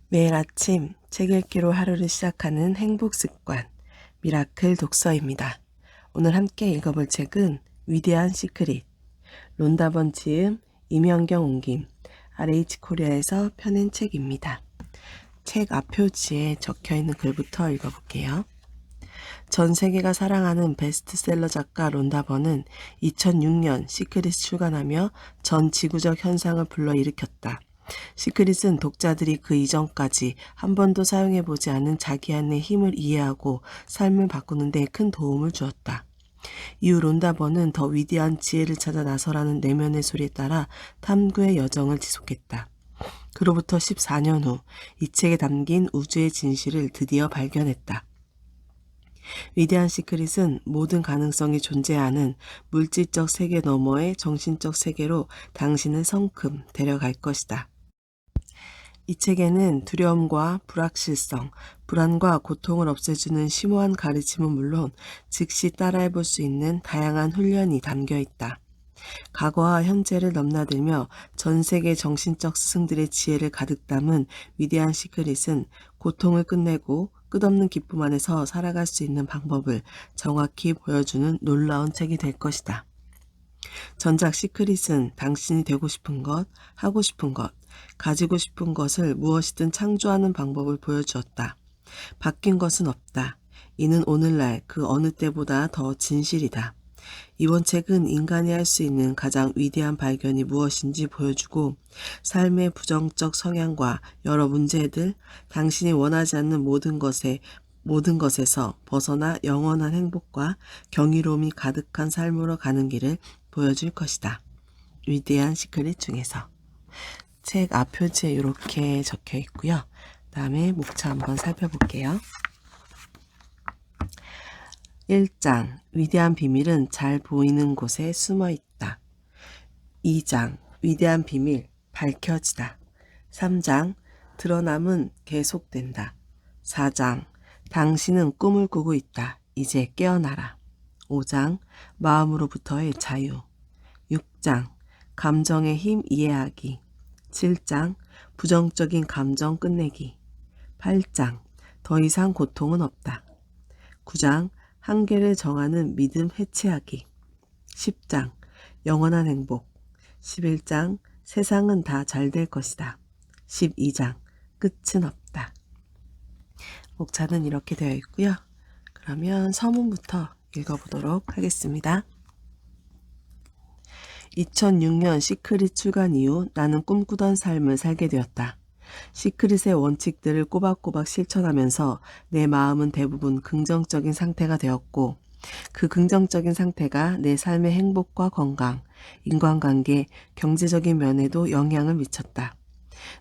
매일 아침 책 읽기로 하루를 시작하는 행복 습관, 미라클 독서입니다. 오늘 함께 읽어볼 책은 위대한 시크릿, 론다번 지음, 임현경 옮김, RH 코리아에서 펴낸 책입니다. 책 앞표지에 적혀있는 글부터 읽어볼게요. 전 세계가 사랑하는 베스트셀러 작가 론다번은 2006년 시크릿을 출간하며 전 지구적 현상을 불러일으켰다. 시크릿은 독자들이 그 이전까지 한 번도 사용해보지 않은 자기 안의 힘을 이해하고 삶을 바꾸는 데 큰 도움을 주었다. 이후 론다번은 더 위대한 지혜를 찾아 나서라는 내면의 소리에 따라 탐구의 여정을 지속했다. 그로부터 14년 후 이 책에 담긴 우주의 진실을 드디어 발견했다. 위대한 시크릿은 모든 가능성이 존재하는 물질적 세계 너머의 정신적 세계로 당신을 성큼 데려갈 것이다. 이 책에는 두려움과 불확실성, 불안과 고통을 없애주는 심오한 가르침은 물론 즉시 따라해볼 수 있는 다양한 훈련이 담겨 있다. 과거와 현재를 넘나들며 전 세계 정신적 스승들의 지혜를 가득 담은 위대한 시크릿은 고통을 끝내고 끝없는 기쁨 안에서 살아갈 수 있는 방법을 정확히 보여주는 놀라운 책이 될 것이다. 전작 시크릿은 당신이 되고 싶은 것, 하고 싶은 것, 가지고 싶은 것을 무엇이든 창조하는 방법을 보여주었다. 바뀐 것은 없다. 이는 오늘날 그 어느 때보다 더 진실이다. 이번 책은 인간이 할 수 있는 가장 위대한 발견이 무엇인지 보여주고 삶의 부정적 성향과 여러 문제들, 당신이 원하지 않는 모든 것에서 벗어나 영원한 행복과 경이로움이 가득한 삶으로 가는 길을 보여줄 것이다. 위대한 시크릿 중에서. 책 앞표지에 이렇게 적혀 있고요. 다음에 목차 한번 살펴볼게요. 1장, 위대한 비밀은 잘 보이는 곳에 숨어 있다. 2장, 위대한 비밀, 밝혀지다. 3장, 드러남은 계속된다. 4장, 당신은 꿈을 꾸고 있다. 이제 깨어나라. 5장, 마음으로부터의 자유. 6장, 감정의 힘 이해하기. 7장, 부정적인 감정 끝내기. 8장, 더 이상 고통은 없다. 9장, 한계를 정하는 믿음 해체하기. 10장, 영원한 행복. 11장, 세상은 다 잘 될 것이다. 12장, 끝은 없다. 목차는 이렇게 되어 있고요. 그러면 서문부터 읽어보도록 하겠습니다. 2006년 시크릿 출간 이후 나는 꿈꾸던 삶을 살게 되었다. 시크릿의 원칙들을 꼬박꼬박 실천하면서 내 마음은 대부분 긍정적인 상태가 되었고 그 긍정적인 상태가 내 삶의 행복과 건강, 인간관계, 경제적인 면에도 영향을 미쳤다.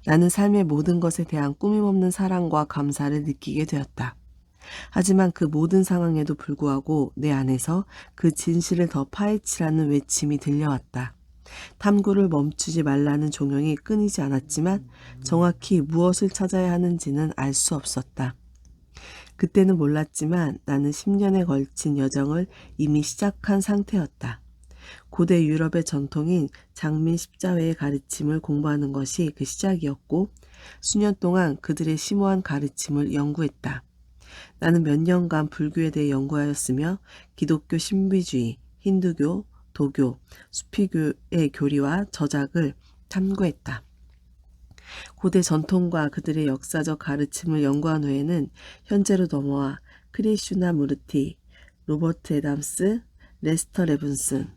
나는 삶의 모든 것에 대한 꾸밈없는 사랑과 감사를 느끼게 되었다. 하지만 그 모든 상황에도 불구하고 내 안에서 그 진실을 더 파헤치라는 외침이 들려왔다. 탐구를 멈추지 말라는 종용이 끊이지 않았지만 정확히 무엇을 찾아야 하는지는 알 수 없었다. 그때는 몰랐지만 나는 10년에 걸친 여정을 이미 시작한 상태였다. 고대 유럽의 전통인 장민 십자회의 가르침을 공부하는 것이 그 시작이었고 수년 동안 그들의 심오한 가르침을 연구했다. 나는 몇 년간 불교에 대해 연구하였으며 기독교 신비주의, 힌두교, 도교, 수피교의 교리와 저작을 탐구했다. 고대 전통과 그들의 역사적 가르침을 연구한 후에는 현재로 넘어와 크리슈나 무르티, 로버트 애담스, 레스터 레븐슨,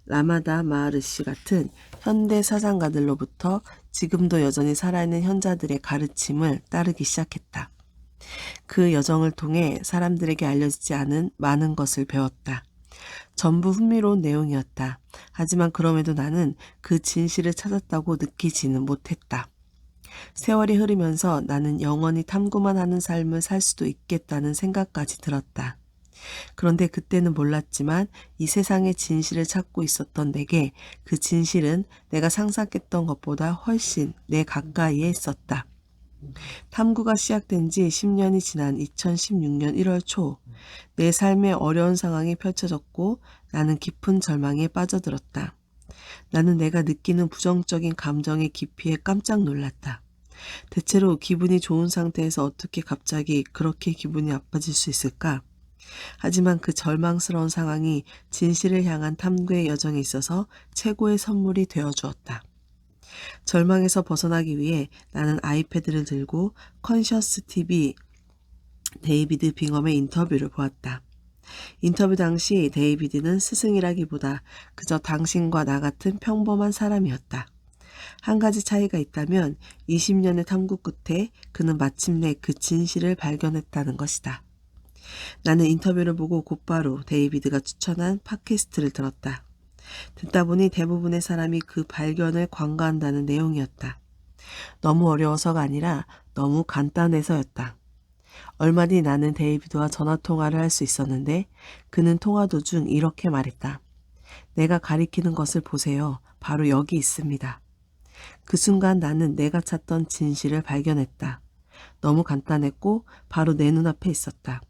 라마다 마하르시 같은 현대 사상가들로부터 지금도 여전히 살아있는 현자들의 가르침을 따르기 시작했다. 그 여정을 통해 사람들에게 알려지지 않은 많은 것을 배웠다. 전부 흥미로운 내용이었다. 하지만 그럼에도 나는 그 진실을 찾았다고 느끼지는 못했다. 세월이 흐르면서 나는 영원히 탐구만 하는 삶을 살 수도 있겠다는 생각까지 들었다. 그런데 그때는 몰랐지만 이 세상의 진실을 찾고 있었던 내게 그 진실은 내가 상상했던 것보다 훨씬 내 가까이에 있었다. 탐구가 시작된 지 10년이 지난 2016년 1월 초, 내 삶의 어려운 상황이 펼쳐졌고 나는 깊은 절망에 빠져들었다. 나는 내가 느끼는 부정적인 감정의 깊이에 깜짝 놀랐다. 대체로 기분이 좋은 상태에서 어떻게 갑자기 그렇게 기분이 나빠질 수 있을까? 하지만 그 절망스러운 상황이 진실을 향한 탐구의 여정에 있어서 최고의 선물이 되어 주었다. 절망에서 벗어나기 위해 나는 아이패드를 들고 컨셔스 TV 데이비드 빙엄의 인터뷰를 보았다. 인터뷰 당시 데이비드는 스승이라기보다 그저 당신과 나 같은 평범한 사람이었다. 한 가지 차이가 있다면 20년의 탐구 끝에 그는 마침내 그 진실을 발견했다는 것이다. 나는 인터뷰를 보고 곧바로 데이비드가 추천한 팟캐스트를 들었다. 듣다 보니 대부분의 사람이 그 발견을 관가한다는 내용이었다. 너무 어려워서가 아니라 너무 간단해서였다. 얼마 뒤 나는 데이비드와 전화통화를 할 수 있었는데 그는 통화 도중 이렇게 말했다. 내가 가리키는 것을 보세요. 바로 여기 있습니다. 그 순간 나는 내가 찾던 진실을 발견했다. 너무 간단했고 바로 내 눈앞에 있었다.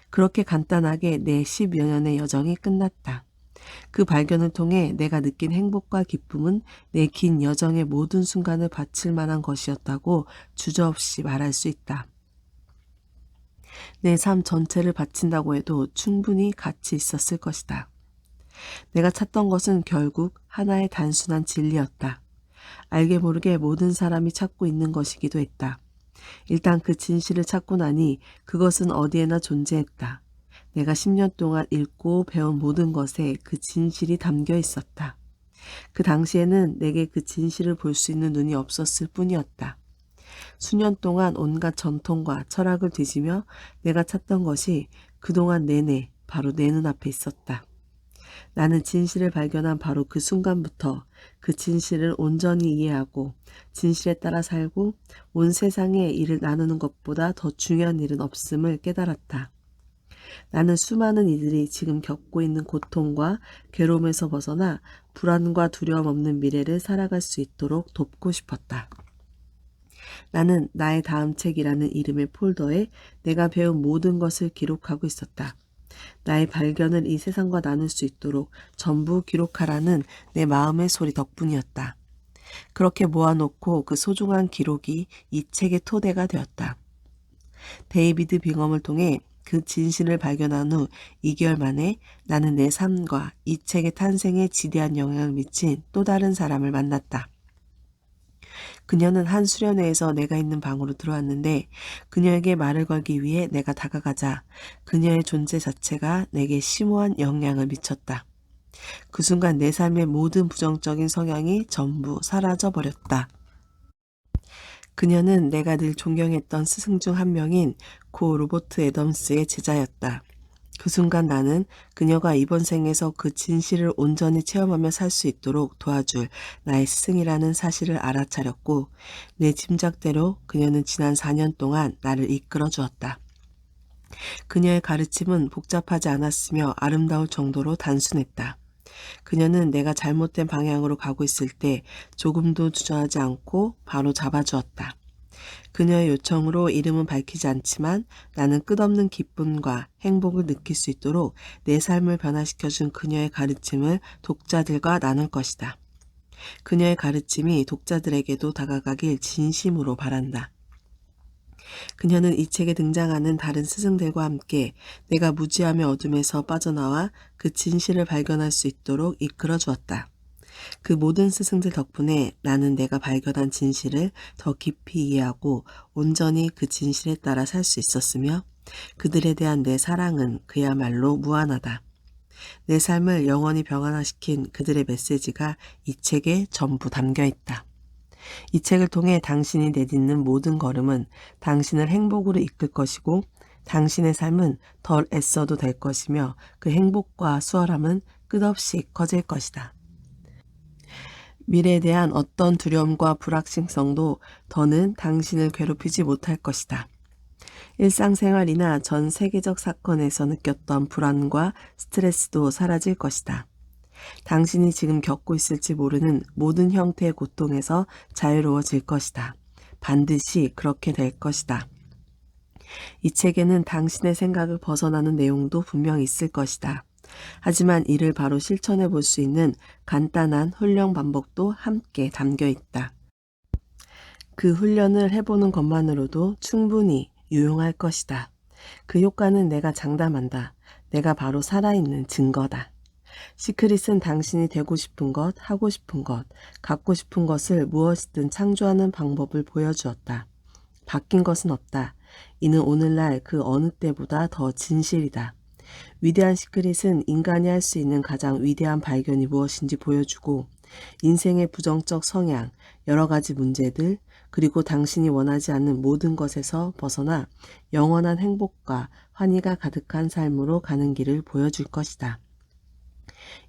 그렇게 간단하게 내 10여 년의 여정이 끝났다. 그 발견을 통해 내가 느낀 행복과 기쁨은 내 긴 여정의 모든 순간을 바칠 만한 것이었다고 주저없이 말할 수 있다. 내 삶 전체를 바친다고 해도 충분히 가치 있었을 것이다. 내가 찾던 것은 결국 하나의 단순한 진리였다. 알게 모르게 모든 사람이 찾고 있는 것이기도 했다. 일단 그 진실을 찾고 나니 그것은 어디에나 존재했다. 내가 10년 동안 읽고 배운 모든 것에 그 진실이 담겨 있었다. 그 당시에는 내게 그 진실을 볼 수 있는 눈이 없었을 뿐이었다. 수년 동안 온갖 전통과 철학을 뒤지며 내가 찾던 것이 그동안 내내 바로 내 눈앞에 있었다. 나는 진실을 발견한 바로 그 순간부터 그 진실을 온전히 이해하고 진실에 따라 살고 온 세상에 일을 나누는 것보다 더 중요한 일은 없음을 깨달았다. 나는 수많은 이들이 지금 겪고 있는 고통과 괴로움에서 벗어나 불안과 두려움 없는 미래를 살아갈 수 있도록 돕고 싶었다. 나는 나의 다음 책이라는 이름의 폴더에 내가 배운 모든 것을 기록하고 있었다. 나의 발견을 이 세상과 나눌 수 있도록 전부 기록하라는 내 마음의 소리 덕분이었다. 그렇게 모아놓고 그 소중한 기록이 이 책의 토대가 되었다. 데이비드 빙엄을 통해 그 진실을 발견한 후 2개월 만에 나는 내 삶과 이 책의 탄생에 지대한 영향을 미친 또 다른 사람을 만났다. 그녀는 한 수련회에서 내가 있는 방으로 들어왔는데 그녀에게 말을 걸기 위해 내가 다가가자 그녀의 존재 자체가 내게 심오한 영향을 미쳤다. 그 순간 내 삶의 모든 부정적인 성향이 전부 사라져 버렸다. 그녀는 내가 늘 존경했던 스승 중 한 명인 고 로버트 애덤스의 제자였다. 그 순간 나는 그녀가 이번 생에서 그 진실을 온전히 체험하며 살 수 있도록 도와줄 나의 스승이라는 사실을 알아차렸고 내 짐작대로 그녀는 지난 4년 동안 나를 이끌어 주었다. 그녀의 가르침은 복잡하지 않았으며 아름다울 정도로 단순했다. 그녀는 내가 잘못된 방향으로 가고 있을 때 조금도 주저하지 않고 바로 잡아주었다. 그녀의 요청으로 이름은 밝히지 않지만 나는 끝없는 기쁨과 행복을 느낄 수 있도록 내 삶을 변화시켜준 그녀의 가르침을 독자들과 나눌 것이다. 그녀의 가르침이 독자들에게도 다가가길 진심으로 바란다. 그녀는 이 책에 등장하는 다른 스승들과 함께 내가 무지함의 어둠에서 빠져나와 그 진실을 발견할 수 있도록 이끌어 주었다. 그 모든 스승들 덕분에 나는 내가 발견한 진실을 더 깊이 이해하고 온전히 그 진실에 따라 살 수 있었으며 그들에 대한 내 사랑은 그야말로 무한하다. 내 삶을 영원히 평안화시킨 그들의 메시지가 이 책에 전부 담겨 있다. 이 책을 통해 당신이 내딛는 모든 걸음은 당신을 행복으로 이끌 것이고 당신의 삶은 덜 애써도 될 것이며 그 행복과 수월함은 끝없이 커질 것이다. 미래에 대한 어떤 두려움과 불확실성도 더는 당신을 괴롭히지 못할 것이다. 일상생활이나 전 세계적 사건에서 느꼈던 불안과 스트레스도 사라질 것이다. 당신이 지금 겪고 있을지 모르는 모든 형태의 고통에서 자유로워질 것이다. 반드시 그렇게 될 것이다. 이 책에는 당신의 생각을 벗어나는 내용도 분명 있을 것이다. 하지만 이를 바로 실천해 볼 수 있는 간단한 훈련 방법도 함께 담겨 있다. 그 훈련을 해보는 것만으로도 충분히 유용할 것이다. 그 효과는 내가 장담한다. 내가 바로 살아있는 증거다. 시크릿은 당신이 되고 싶은 것, 하고 싶은 것, 갖고 싶은 것을 무엇이든 창조하는 방법을 보여주었다. 바뀐 것은 없다. 이는 오늘날 그 어느 때보다 더 진실이다. 위대한 시크릿은 인간이 할 수 있는 가장 위대한 발견이 무엇인지 보여주고 인생의 부정적 성향, 여러 가지 문제들, 그리고 당신이 원하지 않는 모든 것에서 벗어나 영원한 행복과 환희가 가득한 삶으로 가는 길을 보여줄 것이다.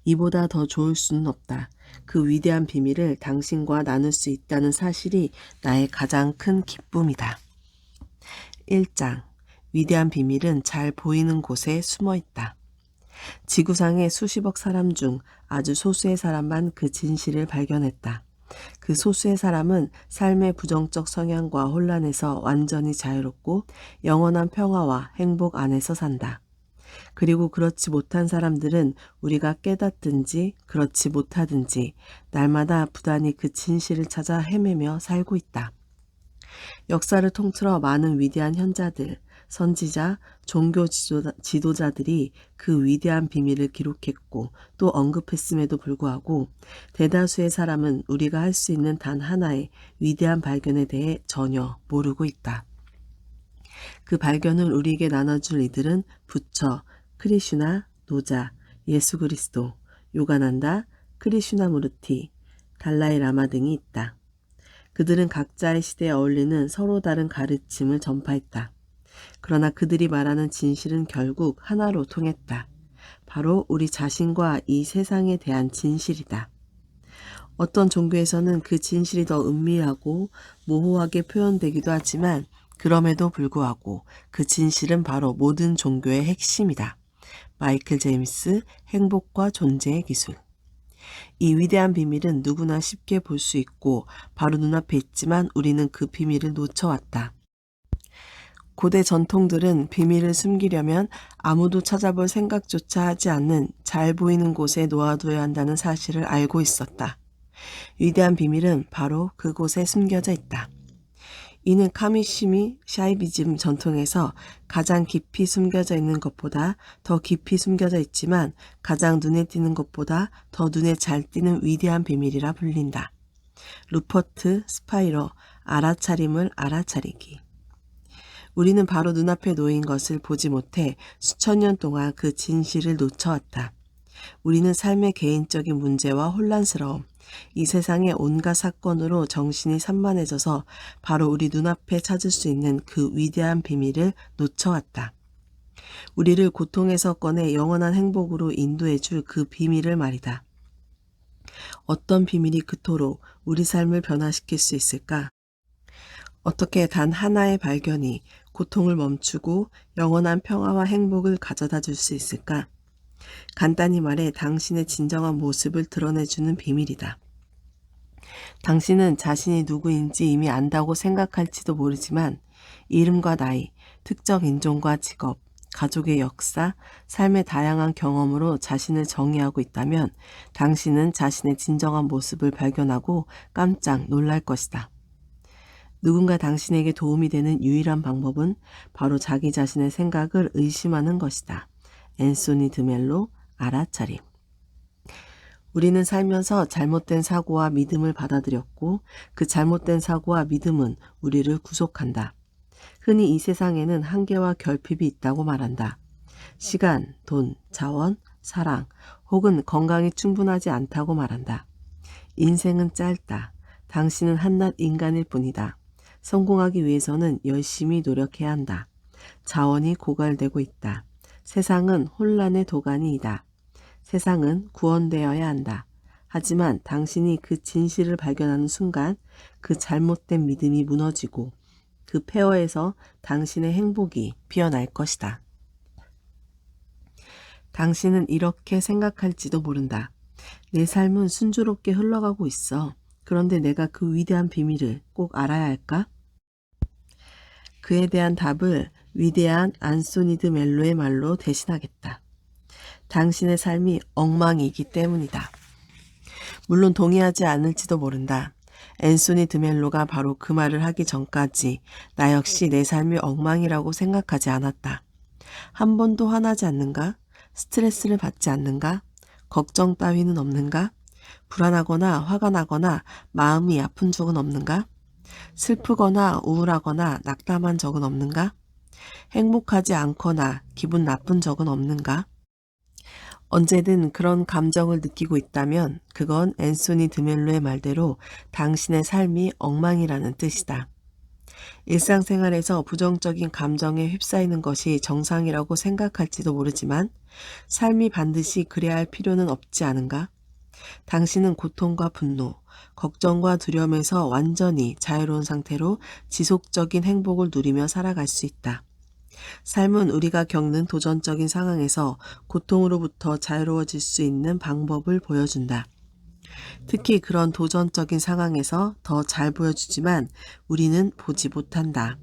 이보다 더 좋을 수는 없다. 그 위대한 비밀을 당신과 나눌 수 있다는 사실이 나의 가장 큰 기쁨이다. 1장. 위대한 비밀은 잘 보이는 곳에 숨어 있다. 지구상의 수십억 사람 중 아주 소수의 사람만 그 진실을 발견했다. 그 소수의 사람은 삶의 부정적 성향과 혼란에서 완전히 자유롭고 영원한 평화와 행복 안에서 산다. 그리고 그렇지 못한 사람들은 우리가 깨닫든지 그렇지 못하든지 날마다 부단히 그 진실을 찾아 헤매며 살고 있다. 역사를 통틀어 많은 위대한 현자들, 선지자, 종교 지도자들이 그 위대한 비밀을 기록했고 또 언급했음에도 불구하고 대다수의 사람은 우리가 할 수 있는 단 하나의 위대한 발견에 대해 전혀 모르고 있다. 그 발견을 우리에게 나눠줄 이들은 부처, 크리슈나, 노자, 예수 그리스도, 요가난다, 크리슈나무르티, 달라이 라마 등이 있다. 그들은 각자의 시대에 어울리는 서로 다른 가르침을 전파했다. 그러나 그들이 말하는 진실은 결국 하나로 통했다. 바로 우리 자신과 이 세상에 대한 진실이다. 어떤 종교에서는 그 진실이 더 은밀하고 모호하게 표현되기도 하지만 그럼에도 불구하고 그 진실은 바로 모든 종교의 핵심이다. 마이클 제임스, 행복과 존재의 기술. 이 위대한 비밀은 누구나 쉽게 볼 수 있고 바로 눈앞에 있지만 우리는 그 비밀을 놓쳐왔다. 고대 전통들은 비밀을 숨기려면 아무도 찾아볼 생각조차 하지 않는 잘 보이는 곳에 놓아둬야 한다는 사실을 알고 있었다. 위대한 비밀은 바로 그곳에 숨겨져 있다. 이는 카미시미 샤이비즘 전통에서 가장 깊이 숨겨져 있는 것보다 더 깊이 숨겨져 있지만 가장 눈에 띄는 것보다 더 눈에 잘 띄는 위대한 비밀이라 불린다. 루퍼트 스파이러, 알아차림을 알아차리기. 우리는 바로 눈앞에 놓인 것을 보지 못해 수천 년 동안 그 진실을 놓쳐왔다. 우리는 삶의 개인적인 문제와 혼란스러움, 이 세상의 온갖 사건으로 정신이 산만해져서 바로 우리 눈앞에 찾을 수 있는 그 위대한 비밀을 놓쳐왔다. 우리를 고통에서 꺼내 영원한 행복으로 인도해줄 그 비밀을 말이다. 어떤 비밀이 그토록 우리 삶을 변화시킬 수 있을까? 어떻게 단 하나의 발견이 고통을 멈추고 영원한 평화와 행복을 가져다 줄 수 있을까? 간단히 말해 당신의 진정한 모습을 드러내주는 비밀이다. 당신은 자신이 누구인지 이미 안다고 생각할지도 모르지만 이름과 나이, 특정 인종과 직업, 가족의 역사, 삶의 다양한 경험으로 자신을 정의하고 있다면 당신은 자신의 진정한 모습을 발견하고 깜짝 놀랄 것이다. 누군가 당신에게 도움이 되는 유일한 방법은 바로 자기 자신의 생각을 의심하는 것이다. 앤소니 드멜로, 알아차림. 우리는 살면서 잘못된 사고와 믿음을 받아들였고 그 잘못된 사고와 믿음은 우리를 구속한다. 흔히 이 세상에는 한계와 결핍이 있다고 말한다. 시간, 돈, 자원, 사랑 혹은 건강이 충분하지 않다고 말한다. 인생은 짧다. 당신은 한낱 인간일 뿐이다. 성공하기 위해서는 열심히 노력해야 한다. 자원이 고갈되고 있다. 세상은 혼란의 도가니이다. 세상은 구원되어야 한다. 하지만 당신이 그 진실을 발견하는 순간 그 잘못된 믿음이 무너지고 그 폐허에서 당신의 행복이 피어날 것이다. 당신은 이렇게 생각할지도 모른다. 내 삶은 순조롭게 흘러가고 있어. 그런데 내가 그 위대한 비밀을 꼭 알아야 할까? 그에 대한 답을 위대한 안소니드 멜로의 말로 대신하겠다. 당신의 삶이 엉망이기 때문이다. 물론 동의하지 않을지도 모른다. 앤소니 드멜로가 바로 그 말을 하기 전까지 나 역시 내 삶이 엉망이라고 생각하지 않았다. 한 번도 화나지 않는가? 스트레스를 받지 않는가? 걱정 따위는 없는가? 불안하거나 화가 나거나 마음이 아픈 적은 없는가? 슬프거나 우울하거나 낙담한 적은 없는가? 행복하지 않거나 기분 나쁜 적은 없는가? 언제든 그런 감정을 느끼고 있다면 그건 앤소니 드멜로의 말대로 당신의 삶이 엉망이라는 뜻이다. 일상생활에서 부정적인 감정에 휩싸이는 것이 정상이라고 생각할지도 모르지만 삶이 반드시 그래야 할 필요는 없지 않은가? 당신은 고통과 분노, 걱정과 두려움에서 완전히 자유로운 상태로 지속적인 행복을 누리며 살아갈 수 있다. 삶은 우리가 겪는 도전적인 상황에서 고통으로부터 자유로워질 수 있는 방법을 보여준다. 특히 그런 도전적인 상황에서 더 잘 보여주지만 우리는 보지 못한다.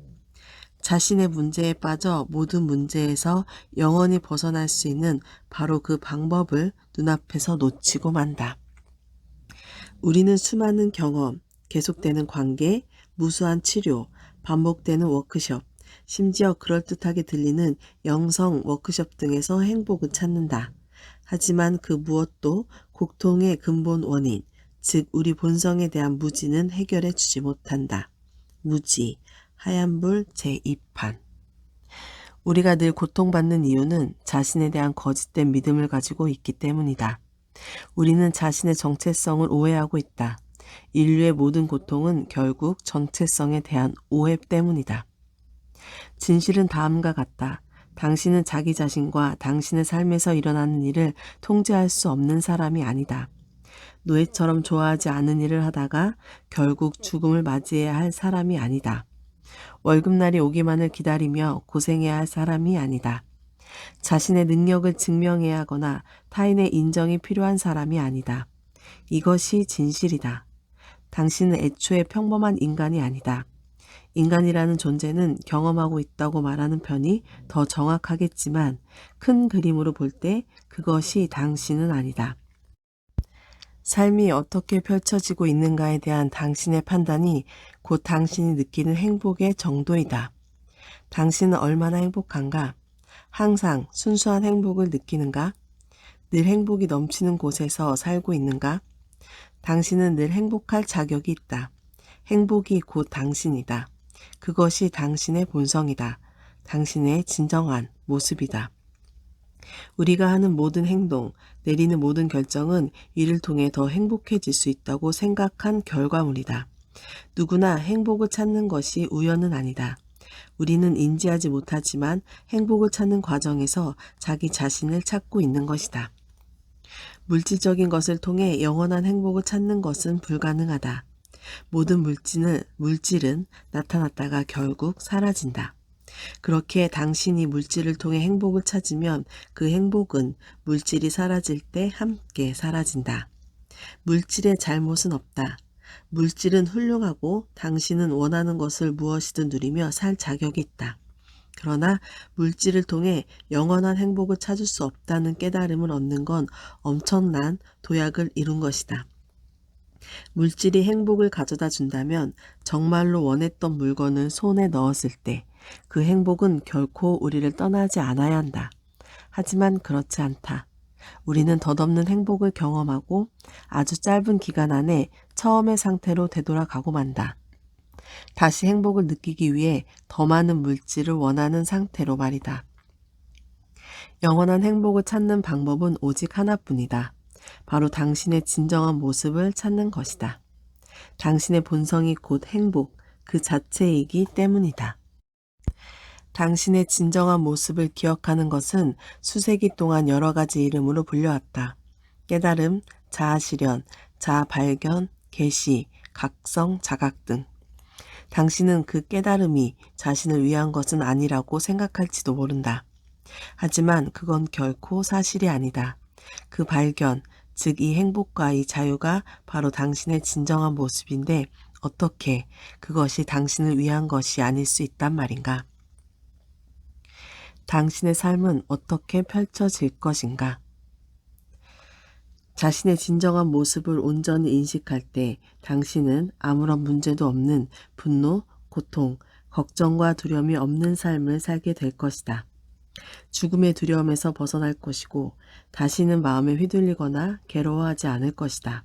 자신의 문제에 빠져 모든 문제에서 영원히 벗어날 수 있는 바로 그 방법을 눈앞에서 놓치고 만다. 우리는 수많은 경험, 계속되는 관계, 무수한 치료, 반복되는 워크숍, 심지어 그럴듯하게 들리는 영성 워크숍 등에서 행복을 찾는다. 하지만 그 무엇도 고통의 근본 원인, 즉 우리 본성에 대한 무지는 해결해 주지 못한다. 무지, 하얀불 제2판. 우리가 늘 고통받는 이유는 자신에 대한 거짓된 믿음을 가지고 있기 때문이다. 우리는 자신의 정체성을 오해하고 있다. 인류의 모든 고통은 결국 정체성에 대한 오해 때문이다. 진실은 다음과 같다. 당신은 자기 자신과 당신의 삶에서 일어나는 일을 통제할 수 없는 사람이 아니다. 노예처럼 좋아하지 않은 일을 하다가 결국 죽음을 맞이해야 할 사람이 아니다. 월급날이 오기만을 기다리며 고생해야 할 사람이 아니다. 자신의 능력을 증명해야 하거나 타인의 인정이 필요한 사람이 아니다. 이것이 진실이다. 당신은 애초에 평범한 인간이 아니다. 인간이라는 존재는 경험하고 있다고 말하는 편이 더 정확하겠지만 큰 그림으로 볼 때 그것이 당신은 아니다. 삶이 어떻게 펼쳐지고 있는가에 대한 당신의 판단이 곧 당신이 느끼는 행복의 정도이다. 당신은 얼마나 행복한가? 항상 순수한 행복을 느끼는가? 늘 행복이 넘치는 곳에서 살고 있는가? 당신은 늘 행복할 자격이 있다. 행복이 곧 당신이다. 그것이 당신의 본성이다. 당신의 진정한 모습이다. 우리가 하는 모든 행동, 내리는 모든 결정은 이를 통해 더 행복해질 수 있다고 생각한 결과물이다. 누구나 행복을 찾는 것이 우연은 아니다. 우리는 인지하지 못하지만 행복을 찾는 과정에서 자기 자신을 찾고 있는 것이다. 물질적인 것을 통해 영원한 행복을 찾는 것은 불가능하다. 모든 물질은 나타났다가 결국 사라진다. 그렇게 당신이 물질을 통해 행복을 찾으면 그 행복은 물질이 사라질 때 함께 사라진다. 물질의 잘못은 없다. 물질은 훌륭하고 당신은 원하는 것을 무엇이든 누리며 살 자격이 있다. 그러나 물질을 통해 영원한 행복을 찾을 수 없다는 깨달음을 얻는 건 엄청난 도약을 이룬 것이다. 물질이 행복을 가져다 준다면 정말로 원했던 물건을 손에 넣었을 때 그 행복은 결코 우리를 떠나지 않아야 한다. 하지만 그렇지 않다. 우리는 덧없는 행복을 경험하고 아주 짧은 기간 안에 처음의 상태로 되돌아가고 만다. 다시 행복을 느끼기 위해 더 많은 물질을 원하는 상태로 말이다. 영원한 행복을 찾는 방법은 오직 하나뿐이다. 바로 당신의 진정한 모습을 찾는 것이다. 당신의 본성이 곧 행복, 그 자체이기 때문이다. 당신의 진정한 모습을 기억하는 것은 수세기 동안 여러 가지 이름으로 불려왔다. 깨달음, 자아실현, 자아발견, 계시, 각성, 자각 등. 당신은 그 깨달음이 자신을 위한 것은 아니라고 생각할지도 모른다. 하지만 그건 결코 사실이 아니다. 그 발견, 즉 이 행복과 이 자유가 바로 당신의 진정한 모습인데 어떻게 그것이 당신을 위한 것이 아닐 수 있단 말인가? 당신의 삶은 어떻게 펼쳐질 것인가? 자신의 진정한 모습을 온전히 인식할 때 당신은 아무런 문제도 없는 분노, 고통, 걱정과 두려움이 없는 삶을 살게 될 것이다. 죽음의 두려움에서 벗어날 것이고 다시는 마음에 휘둘리거나 괴로워하지 않을 것이다.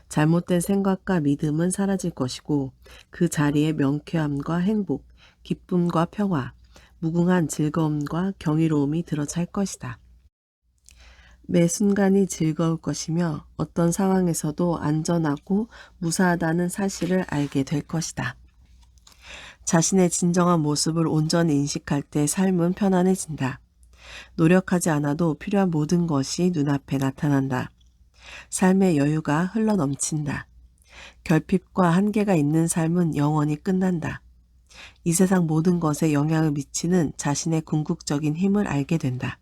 잘못된 생각과 믿음은 사라질 것이고 그 자리에 명쾌함과 행복, 기쁨과 평화, 무궁한 즐거움과 경이로움이 들어찰 것이다. 매 순간이 즐거울 것이며 어떤 상황에서도 안전하고 무사하다는 사실을 알게 될 것이다. 자신의 진정한 모습을 온전히 인식할 때 삶은 편안해진다. 노력하지 않아도 필요한 모든 것이 눈앞에 나타난다. 삶의 여유가 흘러넘친다. 결핍과 한계가 있는 삶은 영원히 끝난다. 이 세상 모든 것에 영향을 미치는 자신의 궁극적인 힘을 알게 된다.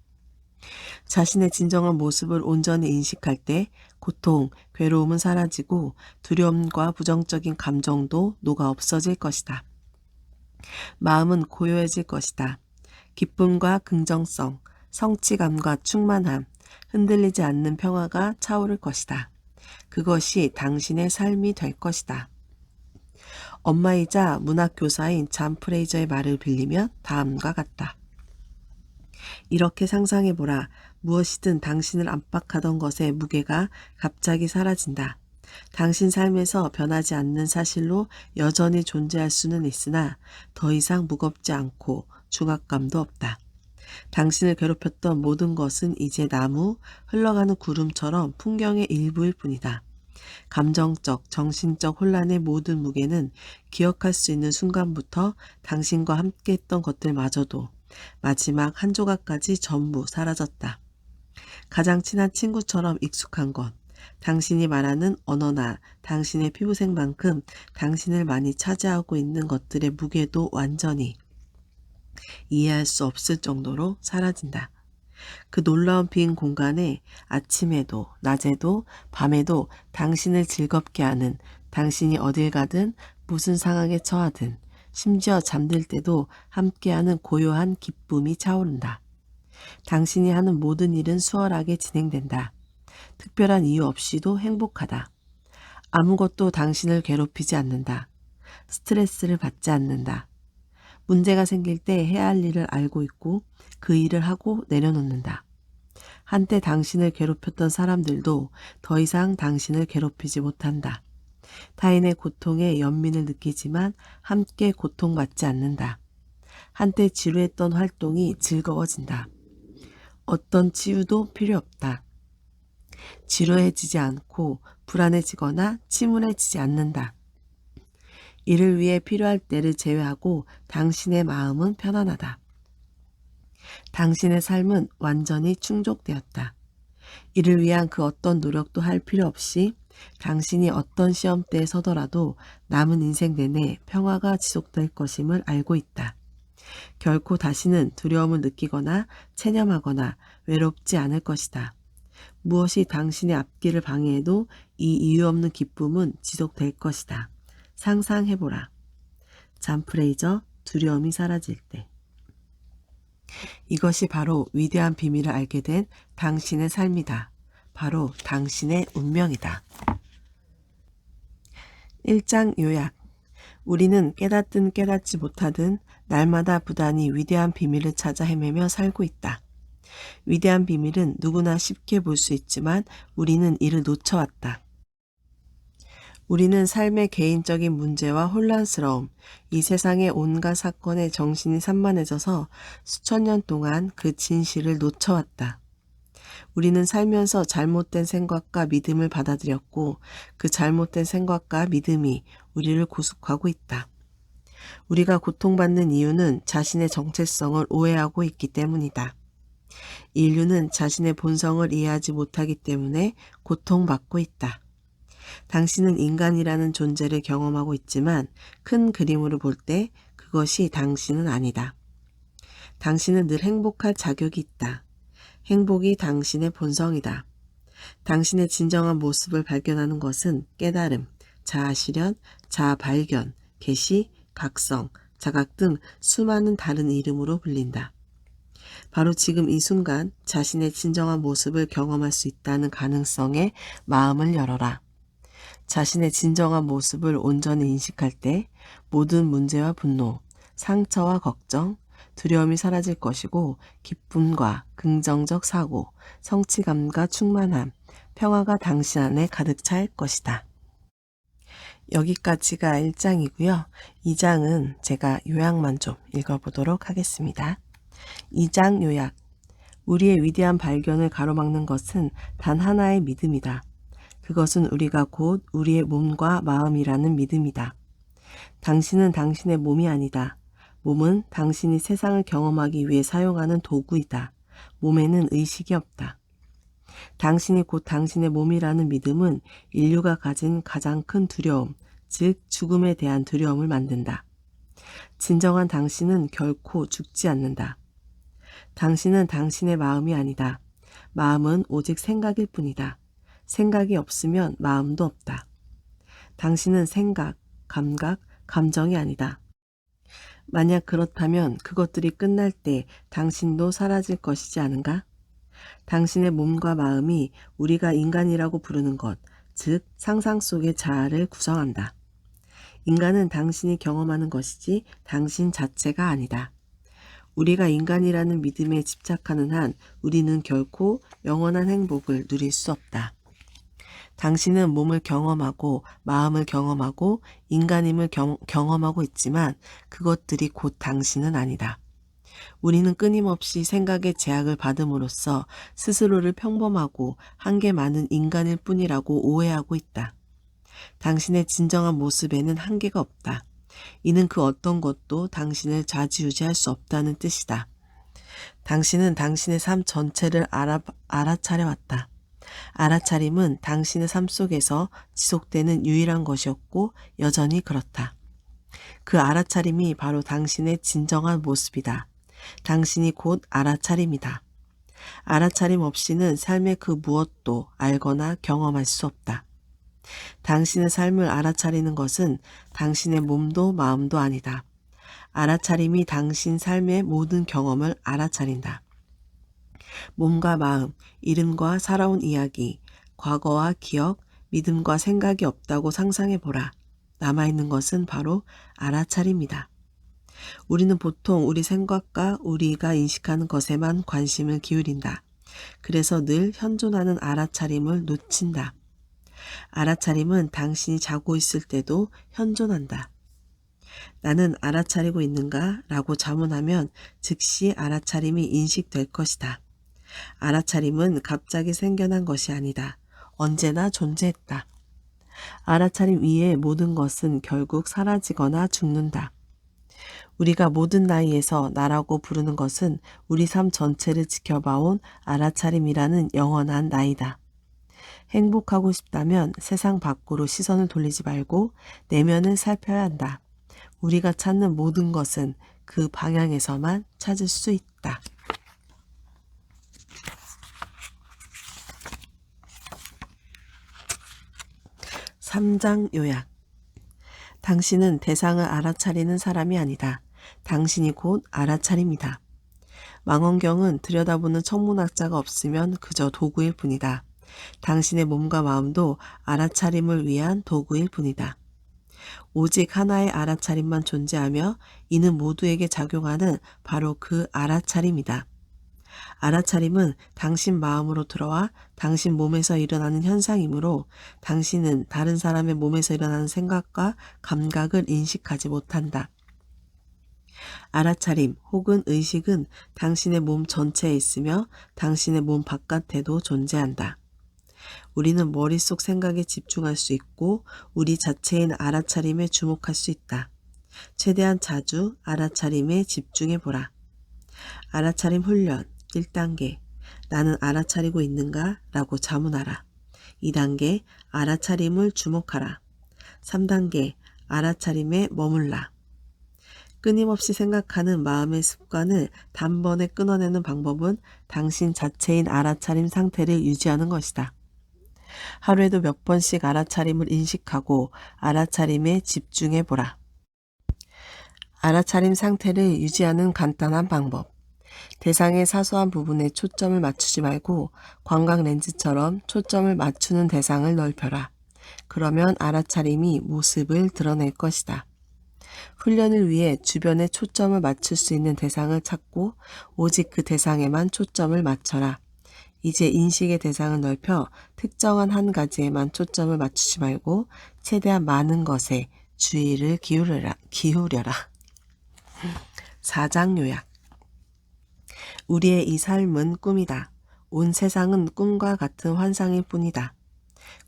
자신의 진정한 모습을 온전히 인식할 때 고통, 괴로움은 사라지고 두려움과 부정적인 감정도 녹아 없어질 것이다. 마음은 고요해질 것이다. 기쁨과 긍정성, 성취감과 충만함, 흔들리지 않는 평화가 차오를 것이다. 그것이 당신의 삶이 될 것이다. 엄마이자 문학교사인 잔 프레이저의 말을 빌리면 다음과 같다. 이렇게 상상해보라. 무엇이든 당신을 압박하던 것의 무게가 갑자기 사라진다. 당신 삶에서 변하지 않는 사실로 여전히 존재할 수는 있으나 더 이상 무겁지 않고 중압감도 없다. 당신을 괴롭혔던 모든 것은 이제 나무, 흘러가는 구름처럼 풍경의 일부일 뿐이다. 감정적, 정신적 혼란의 모든 무게는 기억할 수 있는 순간부터 당신과 함께했던 것들마저도 마지막 한 조각까지 전부 사라졌다. 가장 친한 친구처럼 익숙한 것, 당신이 말하는 언어나 당신의 피부색만큼 당신을 많이 차지하고 있는 것들의 무게도 완전히 이해할 수 없을 정도로 사라진다. 그 놀라운 빈 공간에 아침에도 낮에도 밤에도 당신을 즐겁게 하는, 당신이 어딜 가든 무슨 상황에 처하든 심지어 잠들 때도 함께하는 고요한 기쁨이 차오른다. 당신이 하는 모든 일은 수월하게 진행된다. 특별한 이유 없이도 행복하다. 아무것도 당신을 괴롭히지 않는다. 스트레스를 받지 않는다. 문제가 생길 때 해야 할 일을 알고 있고 그 일을 하고 내려놓는다. 한때 당신을 괴롭혔던 사람들도 더 이상 당신을 괴롭히지 못한다. 타인의 고통에 연민을 느끼지만 함께 고통받지 않는다. 한때 지루했던 활동이 즐거워진다. 어떤 치유도 필요 없다. 지루해지지 않고 불안해지거나 침울해지지 않는다. 이를 위해 필요할 때를 제외하고 당신의 마음은 편안하다. 당신의 삶은 완전히 충족되었다. 이를 위한 그 어떤 노력도 할 필요 없이 당신이 어떤 시험대에 서더라도 남은 인생 내내 평화가 지속될 것임을 알고 있다. 결코 다시는 두려움을 느끼거나 체념하거나 외롭지 않을 것이다. 무엇이 당신의 앞길을 방해해도 이 이유 없는 기쁨은 지속될 것이다. 상상해보라. 잔 프레이저, 두려움이 사라질 때. 이것이 바로 위대한 비밀을 알게 된 당신의 삶이다. 바로 당신의 운명이다. 1장 요약. 우리는 깨닫든 깨닫지 못하든 날마다 부단히 위대한 비밀을 찾아 헤매며 살고 있다. 위대한 비밀은 누구나 쉽게 볼 수 있지만 우리는 이를 놓쳐왔다. 우리는 삶의 개인적인 문제와 혼란스러움, 이 세상의 온갖 사건에 정신이 산만해져서 수천 년 동안 그 진실을 놓쳐왔다. 우리는 살면서 잘못된 생각과 믿음을 받아들였고 그 잘못된 생각과 믿음이 우리를 구속하고 있다. 우리가 고통받는 이유는 자신의 정체성을 오해하고 있기 때문이다. 인류는 자신의 본성을 이해하지 못하기 때문에 고통받고 있다. 당신은 인간이라는 존재를 경험하고 있지만 큰 그림으로 볼 때 그것이 당신은 아니다. 당신은 늘 행복할 자격이 있다. 행복이 당신의 본성이다. 당신의 진정한 모습을 발견하는 것은 깨달음, 자아실현, 자아발견, 계시, 각성, 자각 등 수많은 다른 이름으로 불린다. 바로 지금 이 순간 자신의 진정한 모습을 경험할 수 있다는 가능성에 마음을 열어라. 자신의 진정한 모습을 온전히 인식할 때 모든 문제와 분노, 상처와 걱정, 두려움이 사라질 것이고 기쁨과 긍정적 사고, 성취감과 충만함, 평화가 당신 안에 가득 찰 것이다. 여기까지가 1장이고요. 2장은 제가 요약만 좀 읽어보도록 하겠습니다. 2장 요약. 우리의 위대한 발견을 가로막는 것은 단 하나의 믿음이다. 그것은 우리가 곧 우리의 몸과 마음이라는 믿음이다. 당신은 당신의 몸이 아니다. 몸은 당신이 세상을 경험하기 위해 사용하는 도구이다. 몸에는 의식이 없다. 당신이 곧 당신의 몸이라는 믿음은 인류가 가진 가장 큰 두려움, 즉 죽음에 대한 두려움을 만든다. 진정한 당신은 결코 죽지 않는다. 당신은 당신의 마음이 아니다. 마음은 오직 생각일 뿐이다. 생각이 없으면 마음도 없다. 당신은 생각, 감각, 감정이 아니다. 만약 그렇다면 그것들이 끝날 때 당신도 사라질 것이지 않은가? 당신의 몸과 마음이 우리가 인간이라고 부르는 것, 즉 상상 속의 자아를 구성한다. 인간은 당신이 경험하는 것이지 당신 자체가 아니다. 우리가 인간이라는 믿음에 집착하는 한 우리는 결코 영원한 행복을 누릴 수 없다. 당신은 몸을 경험하고 마음을 경험하고 인간임을 경험하고 있지만 그것들이 곧 당신은 아니다. 우리는 끊임없이 생각의 제약을 받음으로써 스스로를 평범하고 한계 많은 인간일 뿐이라고 오해하고 있다. 당신의 진정한 모습에는 한계가 없다. 이는 그 어떤 것도 당신을 좌지우지할 수 없다는 뜻이다. 당신은 당신의 삶 전체를 알아차려왔다. 알아차림은 당신의 삶 속에서 지속되는 유일한 것이었고 여전히 그렇다. 그 알아차림이 바로 당신의 진정한 모습이다. 당신이 곧 알아차림이다. 알아차림 없이는 삶의 그 무엇도 알거나 경험할 수 없다. 당신의 삶을 알아차리는 것은 당신의 몸도 마음도 아니다. 알아차림이 당신 삶의 모든 경험을 알아차린다. 몸과 마음, 이름과 살아온 이야기, 과거와 기억, 믿음과 생각이 없다고 상상해보라. 남아있는 것은 바로 알아차림이다. 우리는 보통 우리 생각과 우리가 인식하는 것에만 관심을 기울인다. 그래서 늘 현존하는 알아차림을 놓친다. 알아차림은 당신이 자고 있을 때도 현존한다. 나는 알아차리고 있는가? 라고 자문하면 즉시 알아차림이 인식될 것이다. 알아차림은 갑자기 생겨난 것이 아니다. 언제나 존재했다. 알아차림 위에 모든 것은 결국 사라지거나 죽는다. 우리가 모든 나이에서 나라고 부르는 것은 우리 삶 전체를 지켜봐온 알아차림이라는 영원한 나이다. 행복하고 싶다면 세상 밖으로 시선을 돌리지 말고 내면을 살펴야 한다. 우리가 찾는 모든 것은 그 방향에서만 찾을 수 있다. 3장 요약. 당신은 대상을 알아차리는 사람이 아니다. 당신이 곧 알아차림이다. 망원경은 들여다보는 천문학자가 없으면 그저 도구일 뿐이다. 당신의 몸과 마음도 알아차림을 위한 도구일 뿐이다. 오직 하나의 알아차림만 존재하며 이는 모두에게 작용하는 바로 그 알아차림이다. 알아차림은 당신 마음으로 들어와 당신 몸에서 일어나는 현상이므로 당신은 다른 사람의 몸에서 일어나는 생각과 감각을 인식하지 못한다. 알아차림 혹은 의식은 당신의 몸 전체에 있으며 당신의 몸 바깥에도 존재한다. 우리는 머릿속 생각에 집중할 수 있고 우리 자체인 알아차림에 주목할 수 있다. 최대한 자주 알아차림에 집중해보라. 알아차림 훈련 1단계. 나는 알아차리고 있는가? 라고 자문하라. 2단계. 알아차림을 주목하라. 3단계. 알아차림에 머물라. 끊임없이 생각하는 마음의 습관을 단번에 끊어내는 방법은 당신 자체인 알아차림 상태를 유지하는 것이다. 하루에도 몇 번씩 알아차림을 인식하고 알아차림에 집중해보라. 알아차림 상태를 유지하는 간단한 방법. 대상의 사소한 부분에 초점을 맞추지 말고 광각 렌즈처럼 초점을 맞추는 대상을 넓혀라. 그러면 알아차림이 모습을 드러낼 것이다. 훈련을 위해 주변에 초점을 맞출 수 있는 대상을 찾고 오직 그 대상에만 초점을 맞춰라. 이제 인식의 대상을 넓혀 특정한 한 가지에만 초점을 맞추지 말고 최대한 많은 것에 주의를 기울여라. 4장 요약. 우리의 이 삶은 꿈이다. 온 세상은 꿈과 같은 환상일 뿐이다.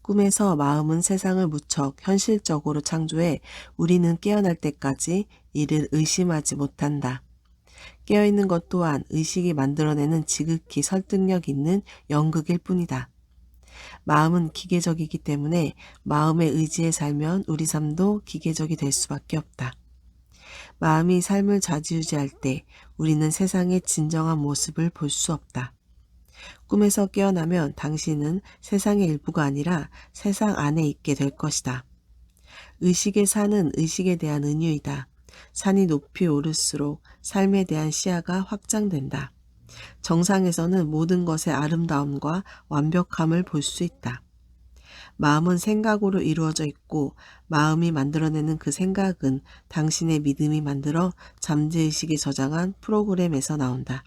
꿈에서 마음은 세상을 무척 현실적으로 창조해 우리는 깨어날 때까지 이를 의심하지 못한다. 깨어있는 것 또한 의식이 만들어내는 지극히 설득력 있는 연극일 뿐이다. 마음은 기계적이기 때문에 마음의 의지에 살면 우리 삶도 기계적이 될 수밖에 없다. 마음이 삶을 좌지우지할 때 우리는 세상의 진정한 모습을 볼 수 없다. 꿈에서 깨어나면 당신은 세상의 일부가 아니라 세상 안에 있게 될 것이다. 의식의 산은 의식에 대한 은유이다. 산이 높이 오를수록 삶에 대한 시야가 확장된다. 정상에서는 모든 것의 아름다움과 완벽함을 볼 수 있다. 마음은 생각으로 이루어져 있고 마음이 만들어내는 그 생각은 당신의 믿음이 만들어 잠재의식이 저장한 프로그램에서 나온다.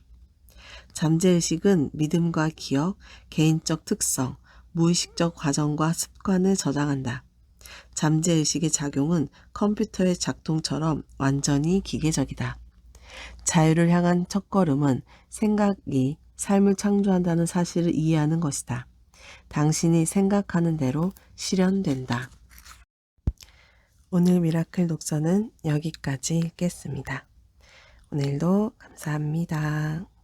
잠재의식은 믿음과 기억, 개인적 특성, 무의식적 과정과 습관을 저장한다. 잠재의식의 작용은 컴퓨터의 작동처럼 완전히 기계적이다. 자유를 향한 첫걸음은 생각이 삶을 창조한다는 사실을 이해하는 것이다. 당신이 생각하는 대로 실현된다. 오늘 미라클 독서는 여기까지 읽겠습니다. 오늘도 감사합니다.